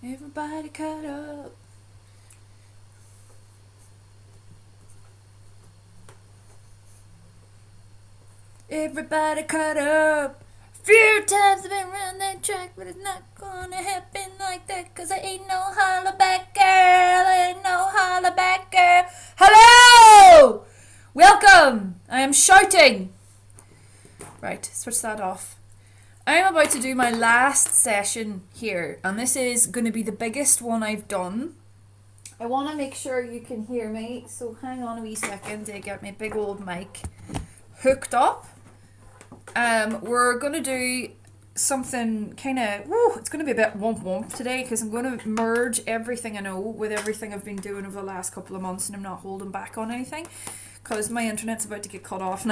Everybody cut up. Everybody cut up. Few times I've been around that track, but it's not gonna happen like that, cause I ain't no holla back girl. I ain't no holla back girl. Hello! Welcome! I am shouting. Right, switch that off. I'm about to do my last session here, and this is going to be the biggest one I've done. I want to make sure you can hear me, so hang on a wee second to get my big old mic hooked up. We're going to do something kind of, it's going to be a bit womp today, because I'm going to merge everything I know with everything I've been doing over the last couple of months, and I'm not holding back on anything, because my internet's about to get cut off, and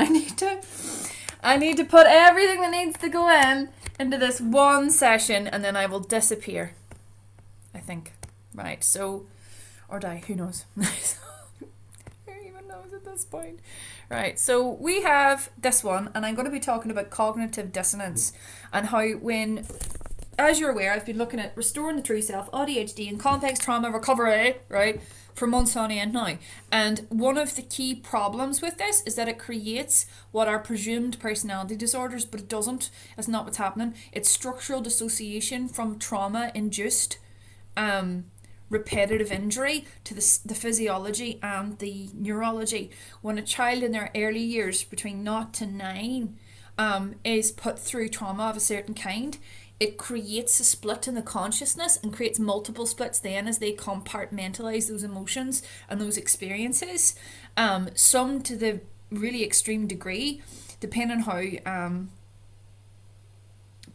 I need to put everything that needs to go into this one session, and then I will disappear, I think. Right, so, or die, who knows? Who even knows at this point? Right, so we have this one, and I'm going to be talking about cognitive dissonance, and how when, as you're aware, I've been looking at restoring the true self, AuDHD, and complex trauma recovery, right, for months on end now. And one of the key problems with this is that it creates what are presumed personality disorders, but it doesn't. That's not what's happening. It's structural dissociation from trauma-induced repetitive injury to the physiology and the neurology. When a child in their early years, between 0 to 9, is put through trauma of a certain kind, it creates a split in the consciousness and creates multiple splits then as they compartmentalize those emotions and those experiences, some to the really extreme degree, depending on how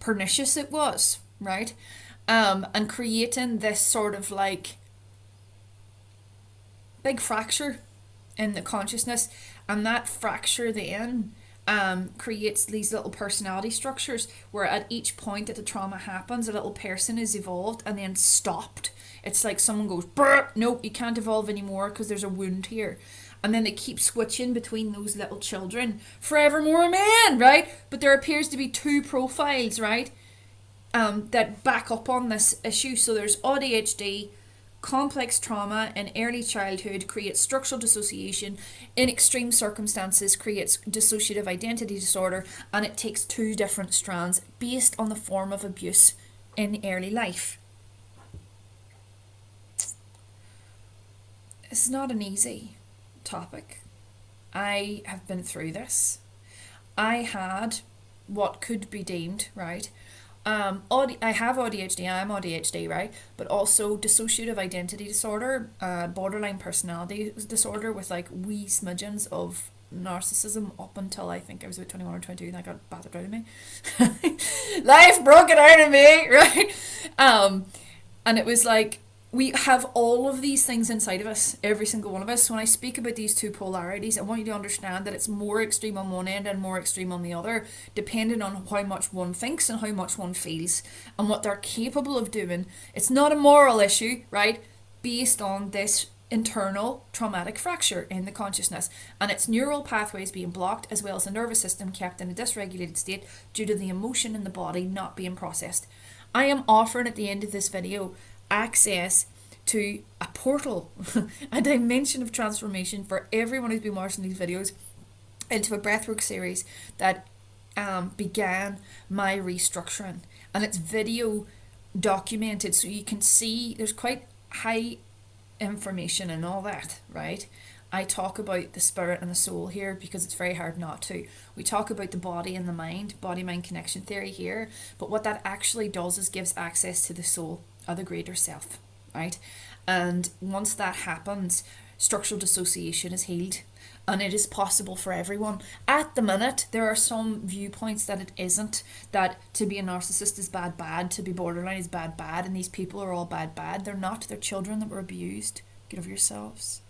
pernicious it was, right? And creating this sort of like big fracture in the consciousness, and that fracture then creates these little personality structures where at each point that the trauma happens, a little person is evolved and then stopped. It's like someone goes, nope, you can't evolve anymore because there's a wound here. And then they keep switching between those little children forevermore, man, right? But there appears to be two profiles, right, that back up on this issue. So there's AuDHD. Complex trauma in early childhood creates structural dissociation, in extreme circumstances creates dissociative identity disorder, and it takes two different strands based on the form of abuse in early life. It's not an easy topic. I have been through this. I had what could be deemed, right, I have AuDHD, I'm AuDHD, right? But also dissociative identity disorder, borderline personality disorder with like wee smidgens of narcissism up until I think I was about 21 or 22 and I got battered out of me. Life broke it out of me, right? And it was like, we have all of these things inside of us, every single one of us. When I speak about these two polarities, I want you to understand that it's more extreme on one end and more extreme on the other, depending on how much one thinks and how much one feels and what they're capable of doing. It's not a moral issue, right? Based on this internal traumatic fracture in the consciousness, and its neural pathways being blocked, as well as the nervous system kept in a dysregulated state due to the emotion in the body not being processed. I am offering at the end of this video access to a portal, a dimension of transformation for everyone who's been watching these videos, into a breathwork series that began my restructuring, and it's video documented, so you can see there's quite high information and all that, right? I talk about the spirit and the soul here because it's very hard not to. We talk about the body and the mind, body-mind connection theory here, but what that actually does is gives access to the soul, or the greater self, right? And once that happens, structural dissociation is healed, and it is possible for everyone. At the minute, there are some viewpoints that it isn't, that to be a narcissist is bad, to be borderline is bad, and these people are all bad. They're not. They're children that were abused. Get over yourselves.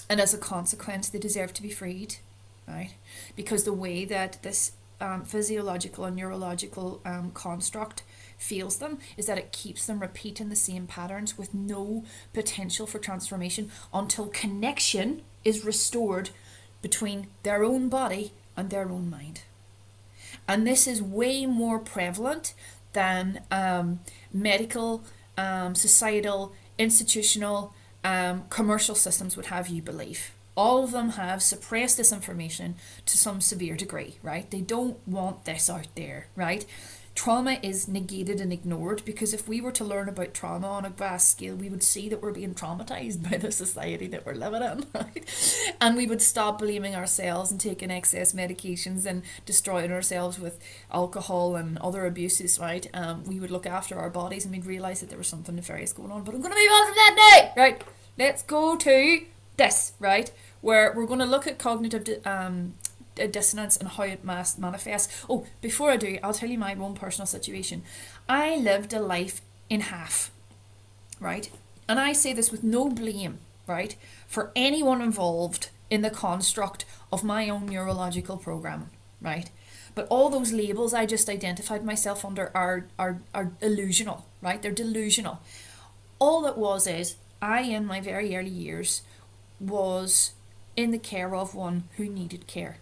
And as a consequence, they deserve to be freed, right? Because the way that this physiological and neurological construct feels them is that it keeps them repeating the same patterns with no potential for transformation until connection is restored between their own body and their own mind. And this is way more prevalent than medical, societal, institutional, commercial systems would have you believe. All of them have suppressed this information to some severe degree, right? They don't want this out there, right? Trauma is negated and ignored, because if we were to learn about trauma on a vast scale, we would see that we're being traumatized by the society that we're living in, right? And we would stop blaming ourselves and taking excess medications and destroying ourselves with alcohol and other abuses, right? We would look after our bodies, and we'd realise that there was something nefarious going on. But I'm going to move on from that now, right? Let's go to this, right? Where we're going to look at cognitive dissonance and how it manifests. Oh, before I do, I'll tell you my own personal situation. I lived a life in half, right? And I say this with no blame, right, for anyone involved in the construct of my own neurological programming, right? But all those labels I just identified myself under are illusional, right? They're delusional. All it was is I, in my very early years, was in the care of one who needed care,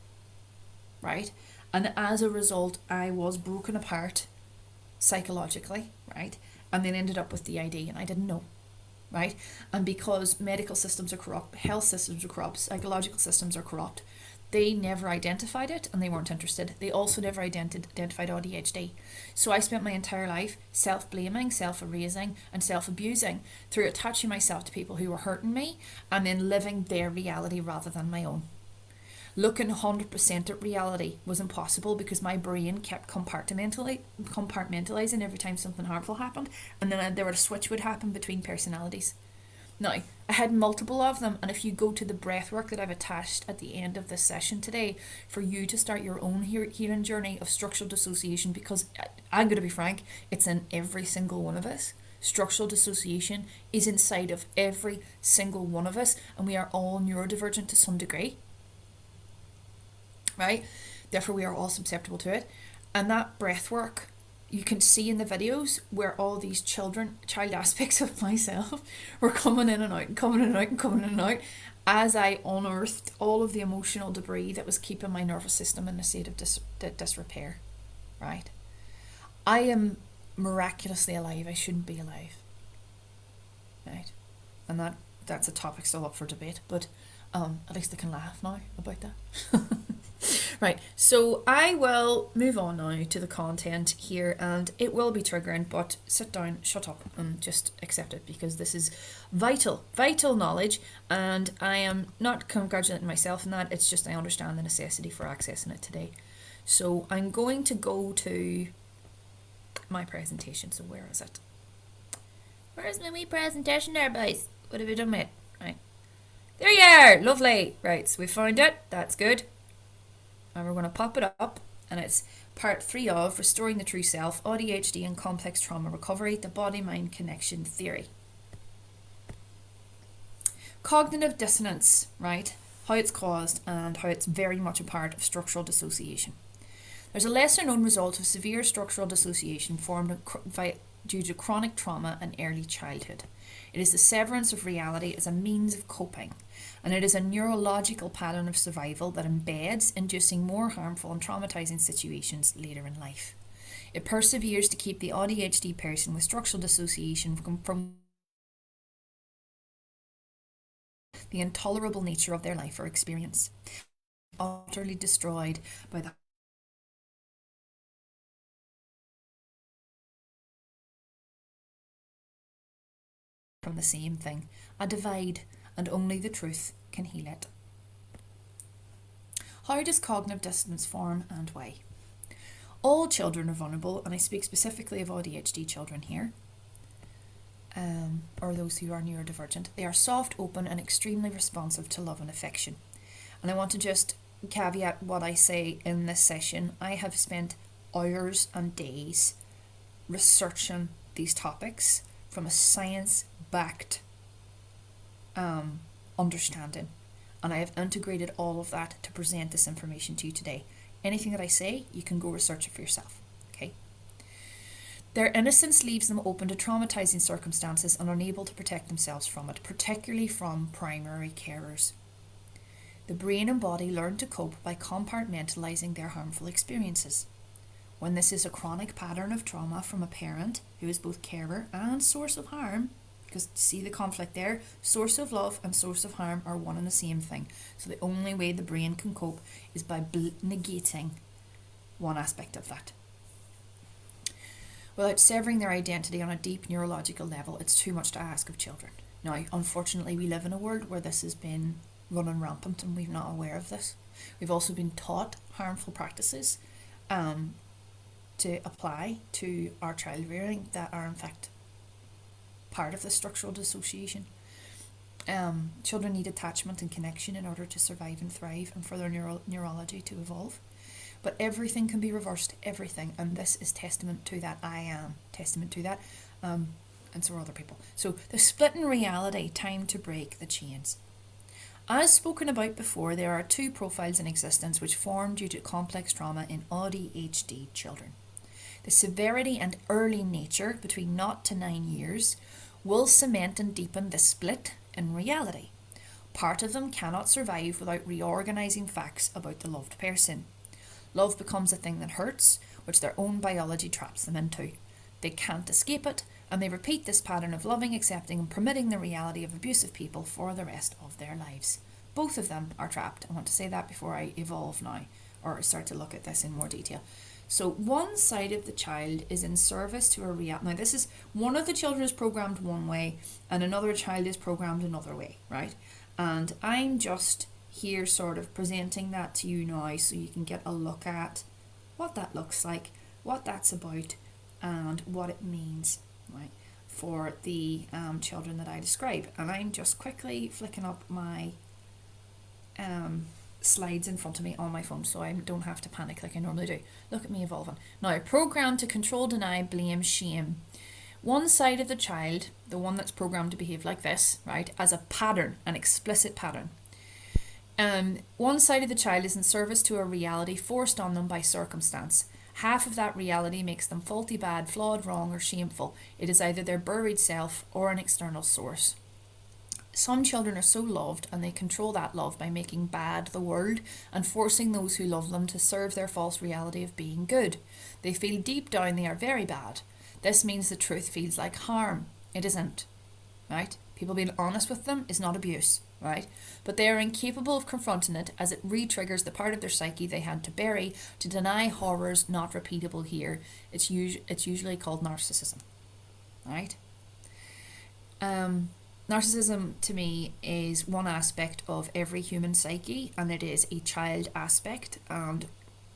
right? And as a result, I was broken apart psychologically, right? And then ended up with DID, and I didn't know, right? And because medical systems are corrupt, health systems are corrupt, psychological systems are corrupt, they never identified it, and they weren't interested. They also never identified AuDHD. So I spent my entire life self-blaming, self-erasing, and self-abusing through attaching myself to people who were hurting me, and then living their reality rather than my own. Looking 100% at reality was impossible, because my brain kept compartmentalizing every time something harmful happened, and then there a switch would happen between personalities. Now, I had multiple of them, and if you go to the breath work that I've attached at the end of this session today, for you to start your own healing journey of structural dissociation, because I'm going to be frank, it's in every single one of us. Structural dissociation is inside of every single one of us, and we are all neurodivergent to some degree, right? Therefore, we are all susceptible to it. And that breath work, you can see in the videos where all these child aspects of myself were coming in and out and coming in and out and coming in and out, as I unearthed all of the emotional debris that was keeping my nervous system in a state of disrepair, right? I am miraculously alive. I shouldn't be alive, right? And that's a topic still up for debate, but at least I can laugh now about that. Right, so I will move on now to the content here, and it will be triggering, but sit down, shut up, and just accept it, because this is vital knowledge, and I am not congratulating myself in that. It's just I understand the necessity for accessing it today. So I'm going to go to my presentation. So where is it? Where's my wee presentation there, boys? What have we done with it? Right, there you are. Lovely. Right, so we found it. That's good. And we're going to pop it up, and it's part 3 of Restoring the True Self, AuDHD and Complex Trauma Recovery, the Body-Mind Connection Theory. Cognitive dissonance, right? How it's caused and how it's very much a part of structural dissociation. There's a lesser known result of severe structural dissociation formed due to chronic trauma in early childhood. It is the severance of reality as a means of coping, and it is a neurological pattern of survival that embeds, inducing more harmful and traumatizing situations later in life. It perseveres to keep the AuDHD person with structural dissociation from the intolerable nature of their life or experience, utterly destroyed by the from the same thing, a divide, and only the truth can heal it. How does cognitive dissonance form, and why? All children are vulnerable, and I speak specifically of AuDHD children here, or those who are neurodivergent. They are soft, open, and extremely responsive to love and affection. And I want to just caveat what I say in this session. I have spent hours and days researching these topics from a science-backed understanding, and I have integrated all of that to present this information to you today. Anything that I say, you can go research it for yourself, okay? Their innocence leaves them open to traumatizing circumstances and unable to protect themselves from it, particularly from primary carers. The brain and body learn to cope by compartmentalizing their harmful experiences. when this is a chronic pattern of trauma from a parent who is both carer and source of harm, because see the conflict there, source of love and source of harm are one and the same thing. So the only way the brain can cope is by negating one aspect of that. Without severing their identity on a deep neurological level, it's too much to ask of children. Now, unfortunately, we live in a world where this has been running rampant and we're not aware of this. We've also been taught harmful practices to apply to our child rearing that are in fact part of the structural dissociation. Children need attachment and connection in order to survive and thrive and for their neurology to evolve. But everything can be reversed, everything, and this is testament to that. I am testament to that, and so are other people. So the split in reality, time to break the chains. As spoken about before, there are two profiles in existence which form due to complex trauma in AuDHD children. The severity and early nature between 0 to 9 years will cement and deepen the split in reality. Part of them cannot survive without reorganizing facts about the loved person. Love becomes a thing that hurts, which their own biology traps them into. They can't escape it, and they repeat this pattern of loving, accepting, and permitting the reality of abusive people for the rest of their lives. Both of them are trapped. I want to say that before I evolve now, or start to look at this in more detail. So one side of the child is in service to a reality. Now this is, one of the children is programmed one way, and another child is programmed another way, right? And I'm just here sort of presenting that to you now so you can get a look at what that looks like, what that's about, and what it means, right, for the children that I describe. And I'm just quickly flicking up my slides in front of me on my phone so I don't have to panic like I normally do. Look at me evolving. Now, programmed to control, deny, blame, shame. One side of the child, the one that's programmed to behave like this, right, as a pattern, an explicit pattern. One side of the child is in service to a reality forced on them by circumstance. Half of that reality makes them faulty, bad, flawed, wrong, or shameful. It is either their buried self or an external source. Some children are so loved and they control that love by making bad the world and forcing those who love them to serve their false reality of being good. They feel deep down they are very bad. This means the truth feels like harm. It isn't, right? People being honest with them is not abuse, right? But they are incapable of confronting it as it re-triggers the part of their psyche they had to bury, to deny horrors not repeatable here. It's usually called narcissism, right? Narcissism to me is one aspect of every human psyche, and it is a child aspect, and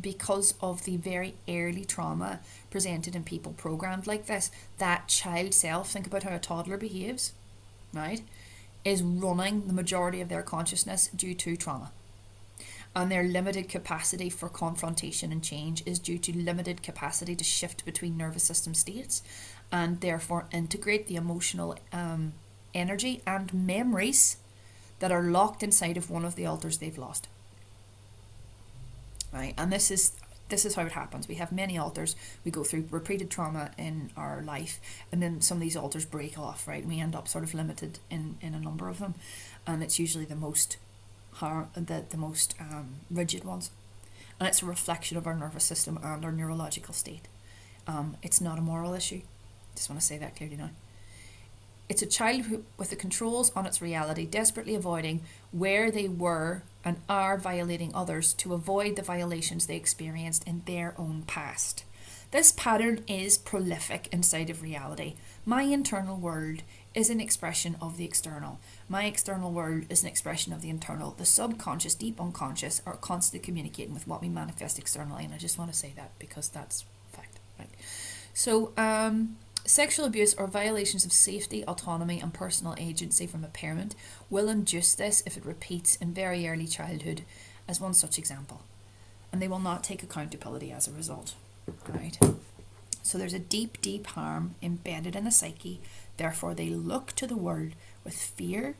because of the very early trauma presented in people programmed like this, that child self, think about how a toddler behaves, right, is running the majority of their consciousness due to trauma. And their limited capacity for confrontation and change is due to limited capacity to shift between nervous system states and therefore integrate the emotional energy and memories that are locked inside of one of the alters they've lost. Right, and this is how it happens. We have many alters. We go through repeated trauma in our life, and then some of these alters break off. Right, we end up sort of limited in a number of them, and it's usually the most rigid ones, and it's a reflection of our nervous system and our neurological state. It's not a moral issue. Just want to say that clearly now. It's a child who, with the controls on its reality, desperately avoiding where they were and are violating others to avoid the violations they experienced in their own past. This pattern is prolific inside of reality. My internal world is an expression of the external. My external world is an expression of the internal. The subconscious, deep unconscious are constantly communicating with what we manifest externally, and I just want to say that because that's fact, right? So, sexual abuse or violations of safety, autonomy and personal agency from a parent will induce this if it repeats in very early childhood as one such example. And they will not take accountability as a result. Right? So there's a deep, deep harm embedded in the psyche. Therefore they look to the world with fear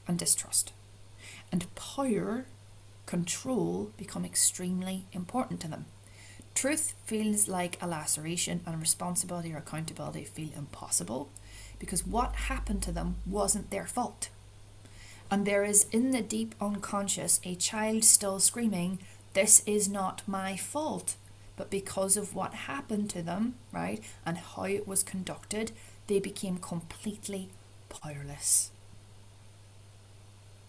and distrust. And power, control become extremely important to them. Truth feels like a laceration, and responsibility or accountability feel impossible because what happened to them wasn't their fault. And there is in the deep unconscious a child still screaming, "This is not my fault. but because of what happened to them, right, and how it was conducted, they became completely powerless.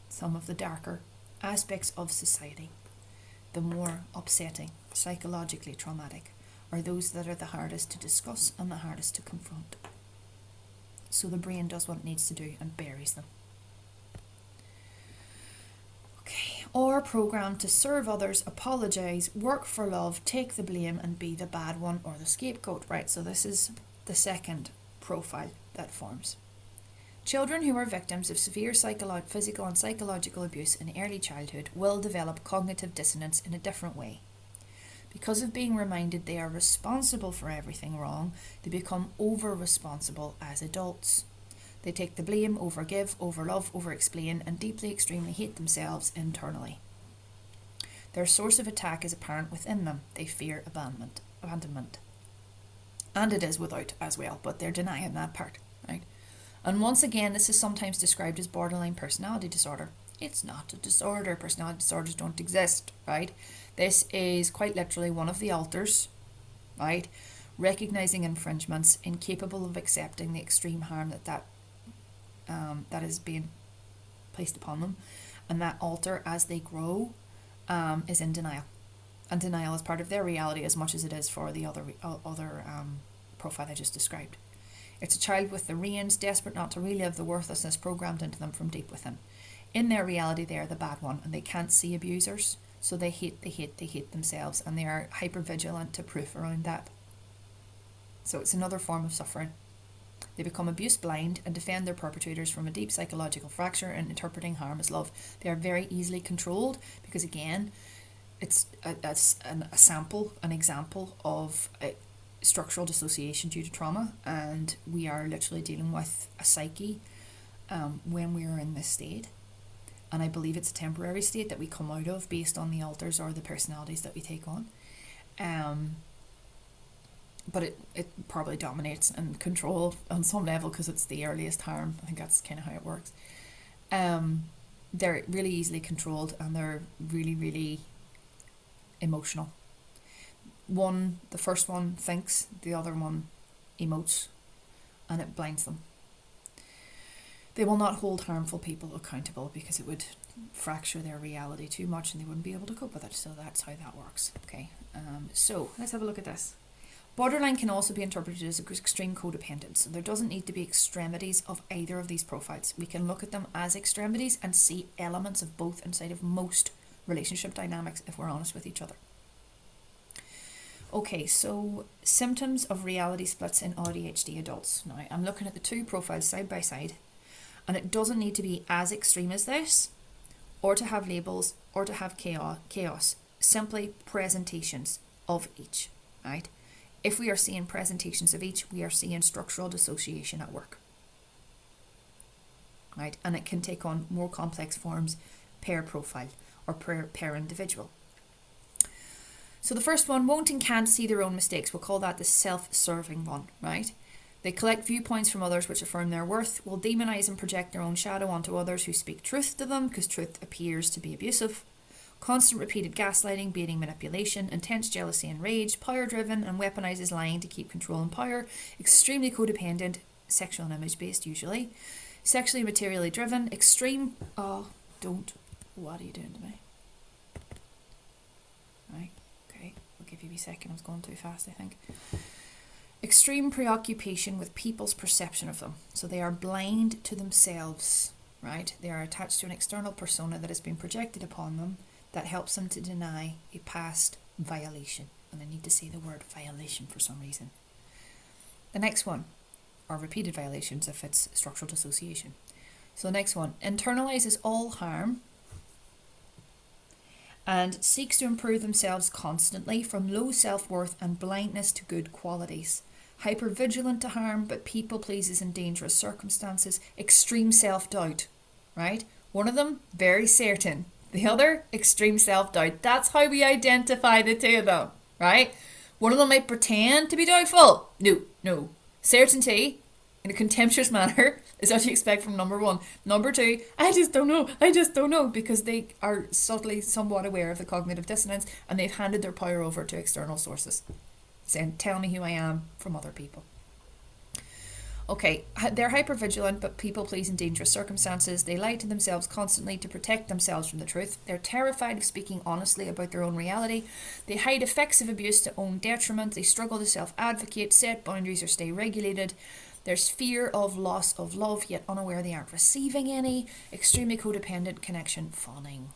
Some of the darker aspects of society, the more upsetting, psychologically traumatic, are those that are the hardest to discuss and the hardest to confront. So the brain does what it needs to do and buries them. Okay, or programmed to serve others, apologise, work for love, take the blame and be the bad one or the scapegoat, right? So this is the second profile that forms. Children who are victims of severe physical and psychological abuse in early childhood will develop cognitive dissonance in a different way. Because of being reminded they are responsible for everything wrong, they become over-responsible as adults. They take the blame, overgive, overlove, over-explain, and deeply, extremely hate themselves internally. Their source of attack is apparent within them. They fear abandonment. And it is without as well, but they're denying that part, right? And once again, this is sometimes described as borderline personality disorder. It's not a disorder. Personality disorders don't exist, right? This is quite literally one of the alters, right? Recognizing infringements, incapable of accepting the extreme harm that is being placed upon them. And that alter, as they grow, is in denial. And denial is part of their reality as much as it is for the other profile I just described. It's a child with the reins, desperate not to relive the worthlessness programmed into them from deep within. In their reality, they are the bad one, and they can't see abusers, so they hate themselves, and they are hypervigilant to proof around that. So it's another form of suffering. They become abuse blind and defend their perpetrators from a deep psychological fracture and interpreting harm as love. They are very easily controlled because, again, it's an example of structural dissociation due to trauma, and we are literally dealing with a psyche when we are in this state. And I believe it's a temporary state that we come out of based on the alters or the personalities that we take on. But it probably dominates and control on some level because it's the earliest harm. I think that's kind of how it works. They're really easily controlled, and they're really, really emotional. The first one thinks, the other one emotes, and it blinds them. They will not hold harmful people accountable because it would fracture their reality too much and they wouldn't be able to cope with it. So that's how that works. Okay. So let's have a look at this. Borderline can also be interpreted as extreme codependence. So there doesn't need to be extremities of either of these profiles. We can look at them as extremities and see elements of both inside of most relationship dynamics if we're honest with each other. Okay, so symptoms of reality splits in AuDHD adults. Now, I'm looking at the two profiles side by side, and it doesn't need to be as extreme as this, or to have labels, or to have chaos. Simply presentations of each, right? If we are seeing presentations of each, we are seeing structural dissociation at work, right? And it can take on more complex forms per profile or per individual. So the first one, won't and can't see their own mistakes. We'll call that the self-serving one, right? They collect viewpoints from others which affirm their worth, will demonize and project their own shadow onto others who speak truth to them because truth appears to be abusive. Constant repeated gaslighting, baiting, manipulation, intense jealousy and rage, power-driven and weaponizes lying to keep control and power, extremely codependent, sexual and image-based usually, sexually materially driven, extreme, what are you doing to me? Right, okay, I'll give you a second, I was going too fast I think. Extreme preoccupation with people's perception of them. So they are blind to themselves, right? They are attached to an external persona that has been projected upon them that helps them to deny a past violation. And I need to say the word violation for some reason. The next one are repeated violations if it's structural dissociation. So the next one, internalizes all harm and seeks to improve themselves constantly from low self-worth and blindness to good qualities. Hypervigilant to harm, but people pleases in dangerous circumstances. Extreme self-doubt, right? One of them, very certain. The other, extreme self-doubt. That's how we identify the two of them, right? One of them might pretend to be doubtful. No. Certainty, in a contemptuous manner is what you expect from number one. Number two, I just don't know, because they are subtly somewhat aware of the cognitive dissonance and they've handed their power over to external sources, saying, tell me who I am from other people. Okay, they're hypervigilant but people please in dangerous circumstances. They lie to themselves constantly to protect themselves from the truth. They're terrified of speaking honestly about their own reality. They hide effects of abuse to own detriment. They struggle to self-advocate, set boundaries, or stay regulated. There's fear of loss of love, yet unaware they aren't receiving any. Extremely codependent, connection, fawning.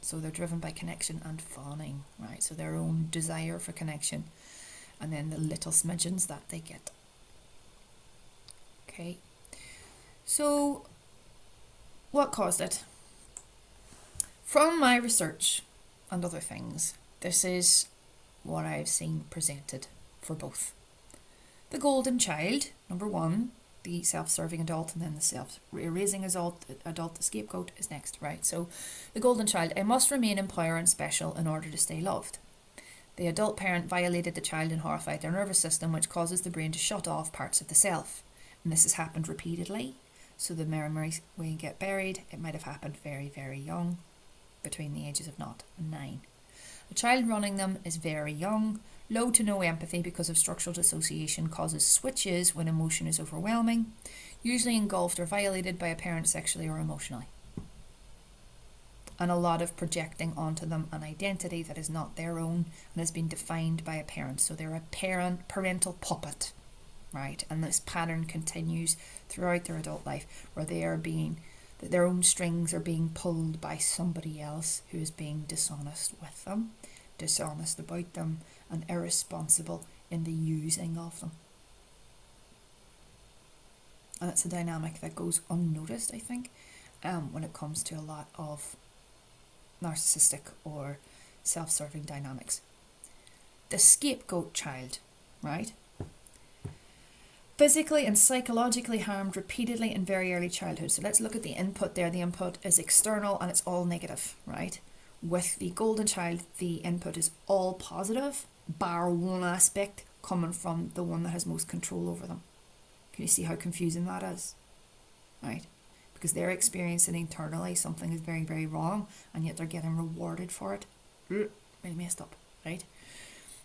So they're driven by connection and fawning, right? So their own desire for connection and then the little smidgens that they get. Okay, so what caused it? From my research and other things, this is what I've seen presented for both. The golden child, number one, the self-serving adult, and then the self-erasing adult, the scapegoat is next, right? So the golden child, I must remain in power and special in order to stay loved. The adult parent violated the child and horrified their nervous system, which causes the brain to shut off parts of the self. And this has happened repeatedly. So the memories, when you get buried, it might have happened very, very young, between the ages of 0 and 9. The child running them is very young. Low to no empathy because of structural dissociation causes switches when emotion is overwhelming, usually engulfed or violated by a parent sexually or emotionally. And a lot of projecting onto them an identity that is not their own and has been defined by a parent. So they're a parental puppet. Right, and this pattern continues throughout their adult life where their own strings are being pulled by somebody else who is being dishonest with them, dishonest about them, and irresponsible in the using of them. And it's a dynamic that goes unnoticed, I think, when it comes to a lot of narcissistic or self-serving dynamics. The scapegoat child, right? Physically and psychologically harmed repeatedly in very early childhood. So let's look at the input there. The input is external and it's all negative, right? With the golden child, the input is all positive, bar one aspect coming from the one that has most control over them. Can you see how confusing that is? Right? Because they're experiencing internally something is very, very wrong, and yet they're getting rewarded for it. Really messed up, right?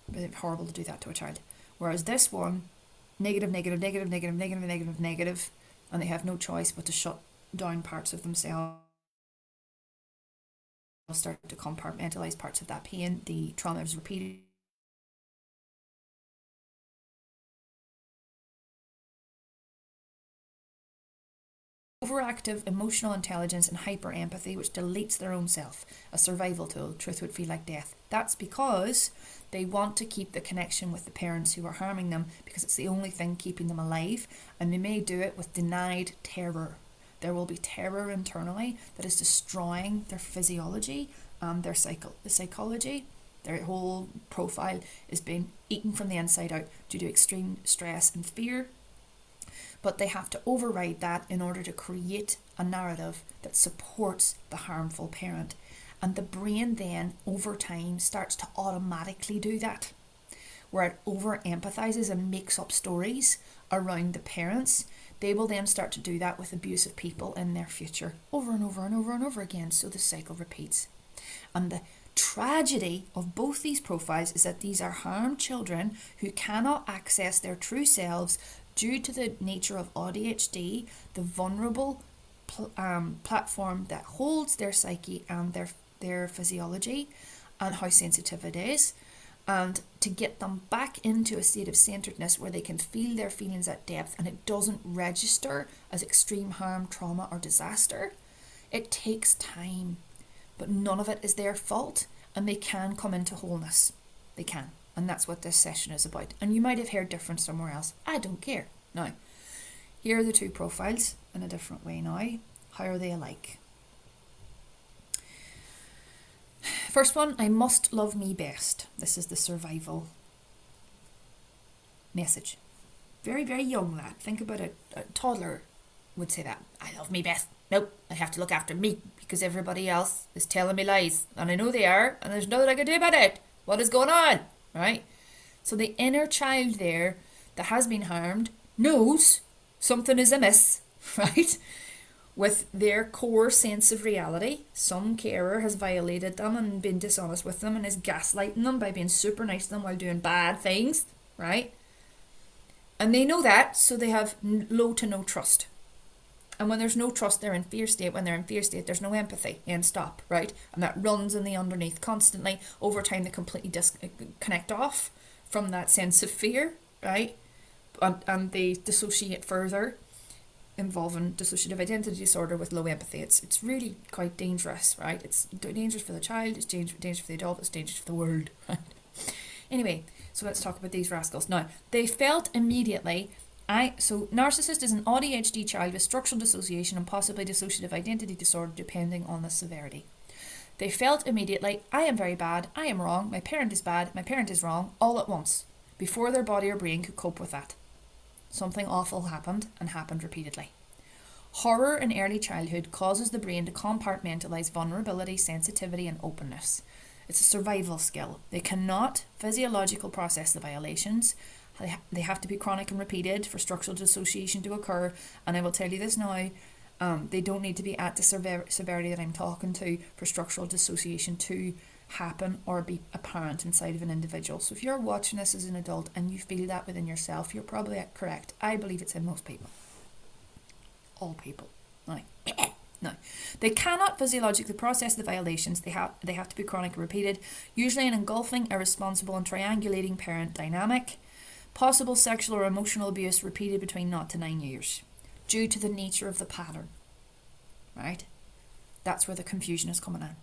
But it's horrible to do that to a child. Whereas this one, negative, negative, negative, negative, negative, negative, negative, and they have no choice but to shut down parts of themselves, start to compartmentalize parts of that pain. The trauma is repeated. Overactive emotional intelligence and hyper empathy, which deletes their own self, a survival tool. Truth would feel like death. That's because they want to keep the connection with the parents who are harming them because it's the only thing keeping them alive, and they may do it with denied terror. There will be terror internally that is destroying their physiology and their psychology. Their whole profile is being eaten from the inside out due to extreme stress and fear. But they have to override that in order to create a narrative that supports the harmful parent. And the brain then, over time, starts to automatically do that, where it over-empathizes and makes up stories around the parents. They will then start to do that with abusive people in their future, over and over and over and over again, so the cycle repeats. And the tragedy of both these profiles is that these are harmed children who cannot access their true selves due to the nature of AuDHD, the vulnerable platform that holds their psyche and their physiology and how sensitive it is. And to get them back into a state of centeredness where they can feel their feelings at depth and it doesn't register as extreme harm, trauma, or disaster, it takes time. But none of it is their fault, and they can come into wholeness. They can. And that's what this session is about. And you might have heard different somewhere else. I don't care. Now, here are the two profiles in a different way now. How are they alike? First one, I must love me best. This is the survival message. Very, very young lad. Think about it. A toddler would say that. I love me best. Nope, I have to look after me because everybody else is telling me lies. And I know they are, and there's nothing I can do about it. What is going on? Right? So the inner child there that has been harmed knows Something is amiss, right? With their core sense of reality. Some carer has violated them and been dishonest with them and is gaslighting them by being super nice to them while doing bad things, right? And they know that, so they have low to no trust. And when there's no trust, they're in fear state. When they're in fear state, there's no empathy. And stop, right? And that runs in the underneath constantly. Over time, they completely disconnect off from that sense of fear, right? And they dissociate further, involving dissociative identity disorder with low empathy. It's really quite dangerous, right? It's dangerous for the child, it's dangerous for the adult, it's dangerous for the world, right? Anyway, so let's talk about these rascals. Now, they felt immediately, so narcissist is an AuDHD child with structural dissociation and possibly dissociative identity disorder depending on the severity. They felt immediately, I am very bad, I am wrong, my parent is bad, my parent is wrong, all at once, before their body or brain could cope with that. Something awful happened, and happened repeatedly. Horror in early childhood causes the brain to compartmentalize vulnerability, sensitivity, and openness. It's a survival skill. They cannot physiologically process the violations. They have to be chronic and repeated for structural dissociation to occur. And I will tell you this now, they don't need to be at the severity that I'm talking to for structural dissociation to happen or be apparent inside of an individual. So if you're watching this as an adult and you feel that within yourself, you're probably correct. I believe it's in most people. All people. No. They cannot physiologically process the violations. They have to be chronic and repeated, usually an engulfing, irresponsible and triangulating parent dynamic. Possible sexual or emotional abuse repeated between 0 to 9 years due to the nature of the pattern. Right? That's where the confusion is coming in.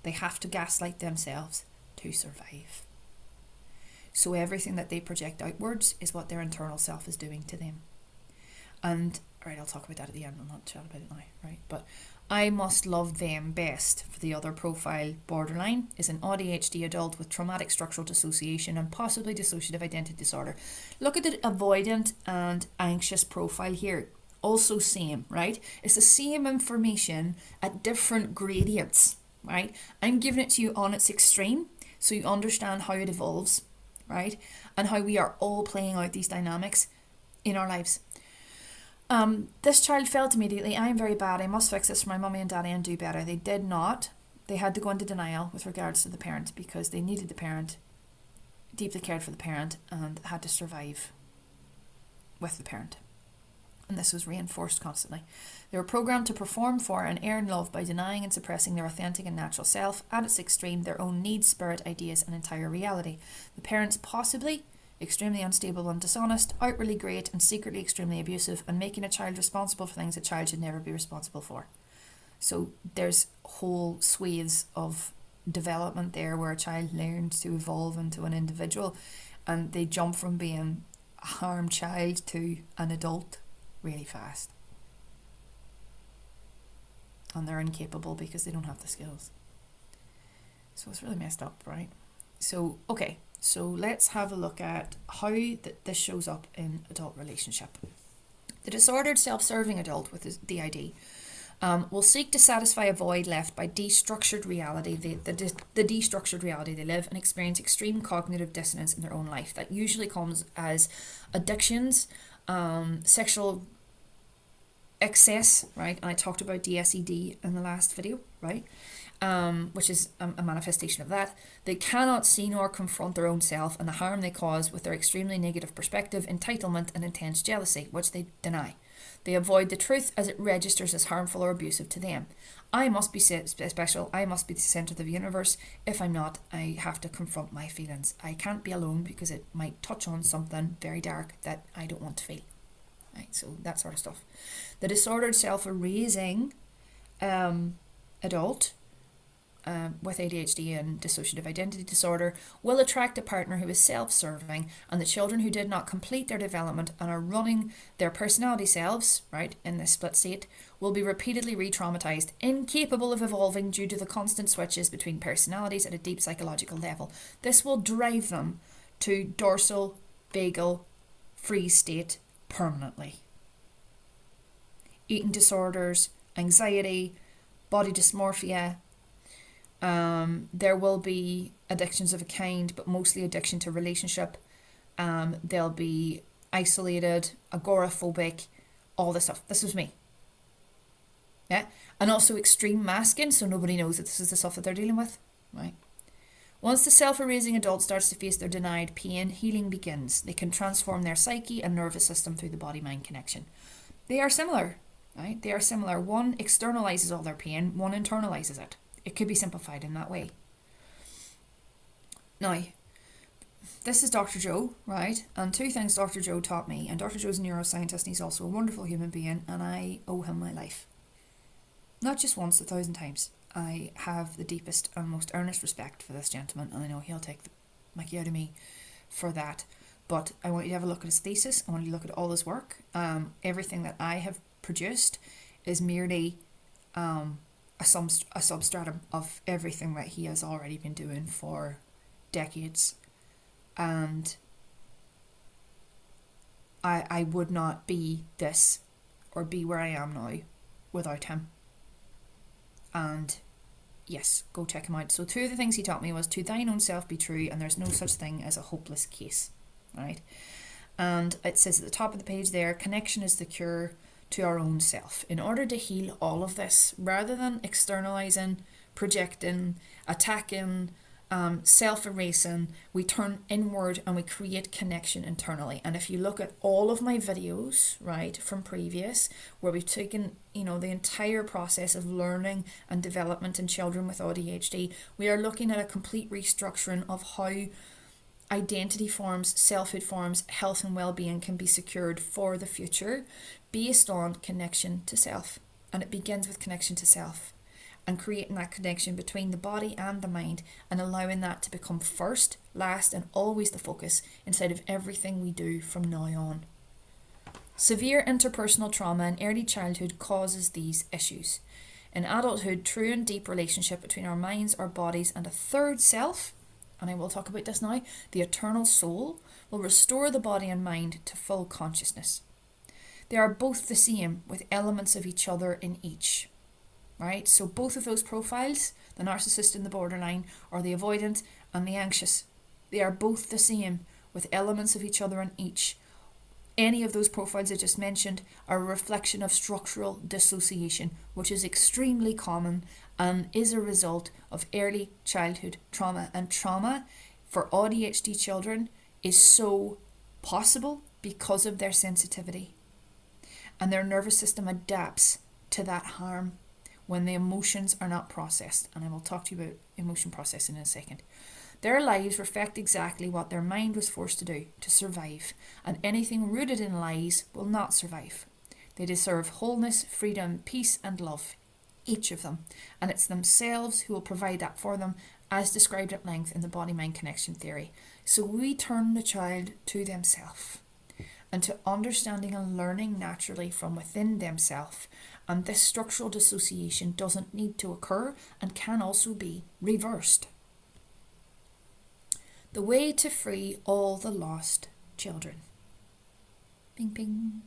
They have to gaslight themselves to survive. So everything that they project outwards is what their internal self is doing to them. And, alright, I'll talk about that at the end. I'll not chat about it now, right? But I must love them best. For the other profile, borderline, is an AuDHD adult with traumatic structural dissociation and possibly dissociative identity disorder. Look at the avoidant and anxious profile here. Also same, right? It's the same information at different gradients, right? I'm giving it to you on its extreme so you understand how it evolves, right? And how we are all playing out these dynamics in our lives. This child felt immediately, I am very bad, I must fix this for my mummy and daddy and do better. They did not. They had to go into denial with regards to the parent because they needed the parent, deeply cared for the parent, and had to survive with the parent. And this was reinforced constantly. They were programmed to perform for and earn love by denying and suppressing their authentic and natural self, at its extreme, their own needs, spirit, ideas, and entire reality. The parents possibly extremely unstable and dishonest, outwardly great and secretly extremely abusive, and making a child responsible for things a child should never be responsible for. So there's whole swathes of development there where a child learns to evolve into an individual, and they jump from being a harmed child to an adult really fast. And they're incapable because they don't have the skills. So it's really messed up, right? So, okay. So let's have a look at how this shows up in adult relationship. The disordered self-serving adult with the DID will seek to satisfy a void left by destructured reality, the destructured reality they live, and experience extreme cognitive dissonance in their own life. That usually comes as addictions, sexual excess, right? And I talked about DSED in the last video, right? Which is a manifestation of that. They cannot see nor confront their own self and the harm they cause with their extremely negative perspective, entitlement, and intense jealousy, which they deny. They avoid the truth as it registers as harmful or abusive to them. I must be special. I must be the centre of the universe. If I'm not, I have to confront my feelings. I can't be alone because it might touch on something very dark that I don't want to feel. Right, so that sort of stuff. The disordered self-erasing adult with ADHD and dissociative identity disorder will attract a partner who is self-serving, and the children who did not complete their development and are running their personality selves, right, in this split state, will be repeatedly re-traumatized, incapable of evolving due to the constant switches between personalities at a deep psychological level. This will drive them to dorsal vagal freeze state permanently. Eating disorders, anxiety, body dysmorphia. There will be addictions of a kind, but mostly addiction to relationship. They'll be isolated, agoraphobic, all this stuff. This was me. Yeah. And also extreme masking, so nobody knows that this is the stuff that they're dealing with. Right. Once the self-erasing adult starts to face their denied pain, healing begins. They can transform their psyche and nervous system through the body-mind connection. They are similar, right? They are similar. One externalizes all their pain, one internalizes it. It could be simplified in that way. Now, this is Dr. Joe, right? And two things Dr. Joe taught me. And Dr. Joe's a neuroscientist and he's also a wonderful human being, and I owe him my life. Not just once, 1,000 times. I have the deepest and most earnest respect for this gentleman, and I know he'll take the mickey out of me for that. But I want you to have a look at his thesis. I want you to look at all his work. Everything that I have produced is merely a substratum of everything that he has already been doing for decades. And I would not be this or be where I am now without him. And yes, go check him out. So two of the things he taught me was to thine own self be true, and there's no such thing as a hopeless case, right? And it says at the top of the page there, connection is the cure to our own self. In order to heal all of this, rather than externalizing, projecting, attacking, self-erasing, we turn inward and we create connection internally. And if you look at all of my videos, right, from previous, where we've taken, the entire process of learning and development in children with AuDHD, we are looking at a complete restructuring of how identity forms, selfhood forms, health and well-being can be secured for the future based on connection to self. And it begins with connection to self. And creating that connection between the body and the mind, and allowing that to become first, last, and always the focus inside of everything we do from now on. Severe interpersonal trauma in early childhood causes these issues. In adulthood, true and deep relationship between our minds, our bodies, and a third self, and I will talk about this now, the eternal soul, will restore the body and mind to full consciousness. They are both the same, with elements of each other in each. Right? So both of those profiles, the narcissist and the borderline, or the avoidant and the anxious, they are both the same, with elements of each other in each. Any of those profiles I just mentioned are a reflection of structural dissociation, which is extremely common and is a result of early childhood trauma. And trauma for AuDHD children is so possible because of their sensitivity. And their nervous system adapts to that harm when the emotions are not processed. And I will talk to you about emotion processing in a second. Their lives reflect exactly what their mind was forced to do to survive, and anything rooted in lies will not survive. They deserve wholeness, freedom, peace and love, each of them, and it's themselves who will provide that for them, as described at length in the body-mind connection theory. So we turn the child to themselves and to understanding and learning naturally from within themselves. And this structural dissociation doesn't need to occur and can also be reversed. The way to free all the lost children. Bing, bing.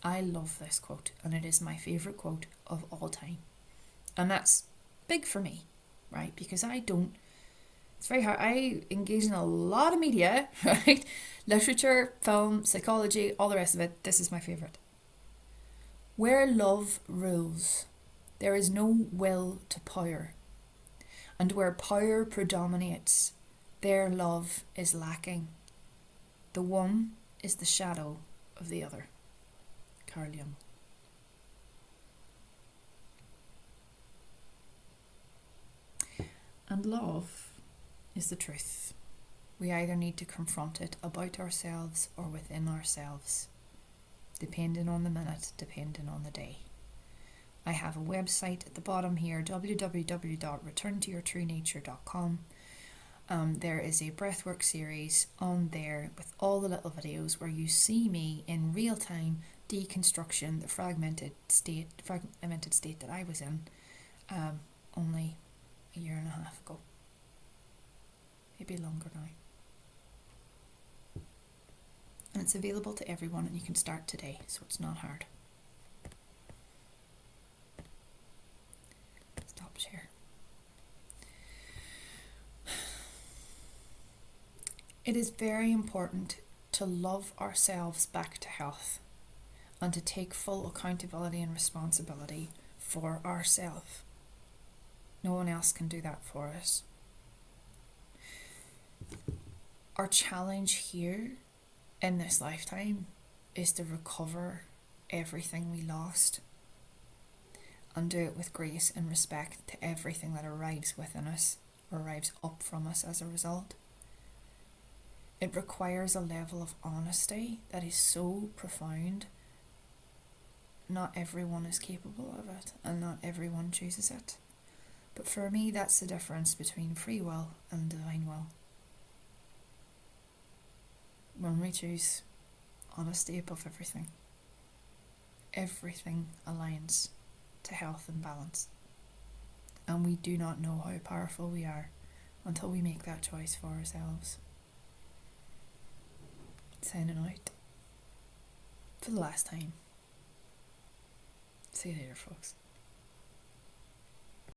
I love this quote, and it is my favourite quote of all time. And that's big for me, right? Because it's very hard. I engage in a lot of media, right? Literature, film, psychology, all the rest of it. This is my favourite. Where love rules, there is no will to power. And where power predominates, there love is lacking. The one is the shadow of the other. Carl Jung. And love is the truth. We either need to confront it about ourselves or within ourselves, depending on the minute, depending on the day. I have a website at the bottom here, www.returntoyourtruenature.com. There is a breathwork series on there with all the little videos where you see me in real time deconstruction, the fragmented state that I was in only a year and a half ago. Maybe longer now. And it's available to everyone, and you can start today, so it's not hard. Stop share. It is very important to love ourselves back to health. and to take full accountability and responsibility for ourselves. No one else can do that for us. Our challenge here in this lifetime is to recover everything we lost and do it with grace and respect to everything that arrives within us or arrives up from us as a result. It requires a level of honesty that is so profound. Not everyone is capable of it, and not everyone chooses it. But for me, that's the difference between free will and divine will. When we choose honesty above everything, everything aligns to health and balance. And we do not know how powerful we are until we make that choice for ourselves. Signing out for the last time. See you later, folks.